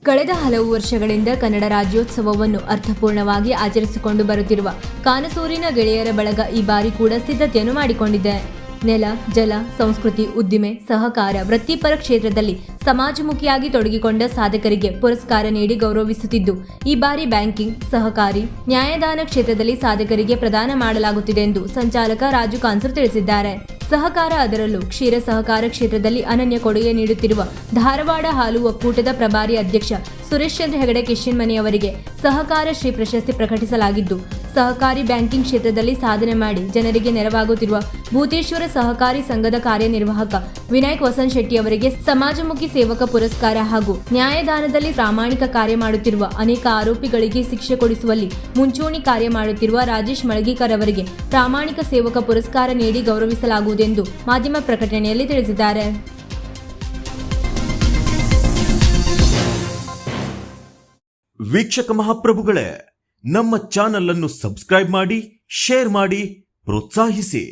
ಕಳೆದ ಹಲವು ವರ್ಷಗಳಿಂದ ಕನ್ನಡ ರಾಜ್ಯೋತ್ಸವವನ್ನು ಅರ್ಥಪೂರ್ಣವಾಗಿ ಆಚರಿಸಿಕೊಂಡು ಬರುತ್ತಿರುವ ಕಾನಸೂರಿನ ಗೆಳೆಯರ ಬಳಗ ಈ ಬಾರಿ ಕೂಡ ಸಿದ್ಧತೆಯನ್ನು ಮಾಡಿಕೊಂಡಿದೆ. ನೆಲ, ಜಲ, ಸಂಸ್ಕೃತಿ, ಉದ್ದಿಮೆ, ಸಹಕಾರ, ವೃತ್ತಿಪರ ಕ್ಷೇತ್ರದಲ್ಲಿ ಸಮಾಜಮುಖಿಯಾಗಿ ತೊಡಗಿಕೊಂಡ ಸಾಧಕರಿಗೆ ಪುರಸ್ಕಾರ ನೀಡಿ ಗೌರವಿಸುತ್ತಿದ್ದು, ಈ ಬಾರಿ ಬ್ಯಾಂಕಿಂಗ್, ಸಹಕಾರಿ, ನ್ಯಾಯದಾನ ಕ್ಷೇತ್ರದಲ್ಲಿ ಸಾಧಕರಿಗೆ ಪ್ರದಾನ ಮಾಡಲಾಗುತ್ತಿದೆ ಎಂದು ಸಂಚಾಲಕ ರಾಜು ಕಾನ್ಸರ್ ತಿಳಿಸಿದ್ದಾರೆ. ಸಹಕಾರ, ಅದರಲ್ಲೂ ಕ್ಷೀರ ಸಹಕಾರ ಕ್ಷೇತ್ರದಲ್ಲಿ ಅನನ್ಯ ಕೊಡುಗೆ ನೀಡುತ್ತಿರುವ ಧಾರವಾಡ ಹಾಲು ಒಕ್ಕೂಟದ ಪ್ರಭಾರಿ ಅಧ್ಯಕ್ಷ ಸುರೇಶ್ ಚಂದ್ರ ಹೆಗಡೆ ಕಿಶಿನ್ಮನಿ ಅವರಿಗೆ ಸಹಕಾರ ಶ್ರೀ ಪ್ರಶಸ್ತಿ ಪ್ರಕಟಿಸಲಾಗಿದ್ದು, ಸಹಕಾರಿ ಬ್ಯಾಂಕಿಂಗ್ ಕ್ಷೇತ್ರದಲ್ಲಿ ಸಾಧನೆ ಮಾಡಿ ಜನರಿಗೆ ನೆರವಾಗುತ್ತಿರುವ ಭೂತೇಶ್ವರ ಸಹಕಾರಿ ಸಂಘದ ಕಾರ್ಯನಿರ್ವಾಹಕ ವಿನಾಯಕ್ ವಸಂತ್ ಶೆಟ್ಟಿ ಅವರಿಗೆ ಸಮಾಜಮುಖಿ ಸೇವಕ ಪುರಸ್ಕಾರ ಹಾಗೂ ನ್ಯಾಯದಾನದಲ್ಲಿ ಪ್ರಾಮಾಣಿಕ ಕಾರ್ಯ ಮಾಡುತ್ತಿರುವ ಅನೇಕ ಆರೋಪಿಗಳಿಗೆ ಶಿಕ್ಷೆ ಕೊಡಿಸುವಲ್ಲಿ ಮುಂಚೂಣಿ ಕಾರ್ಯ ಮಾಡುತ್ತಿರುವ ರಾಜೇಶ್ ಮಳಗಿಕರ್ ಅವರಿಗೆ ಪ್ರಾಮಾಣಿಕ ಸೇವಕ ಪುರಸ್ಕಾರ ನೀಡಿ ಗೌರವಿಸಲಾಗುವುದೆಂದು ಮಾಧ್ಯಮ ಪ್ರಕಟಣೆಯಲ್ಲಿ ತಿಳಿಸಿದ್ದಾರೆ. ವೀಕ್ಷಕ ಮಹಾಪ್ರಭುಗಳೇ, ನಮ್ಮ ಚಾನೆಲ್ ಅನ್ನು ಸಬ್ಸ್ಕ್ರೈಬ್ ಮಾಡಿ, ಶೇರ್ ಮಾಡಿ, ಪ್ರೋತ್ಸಾಹಿಸಿ.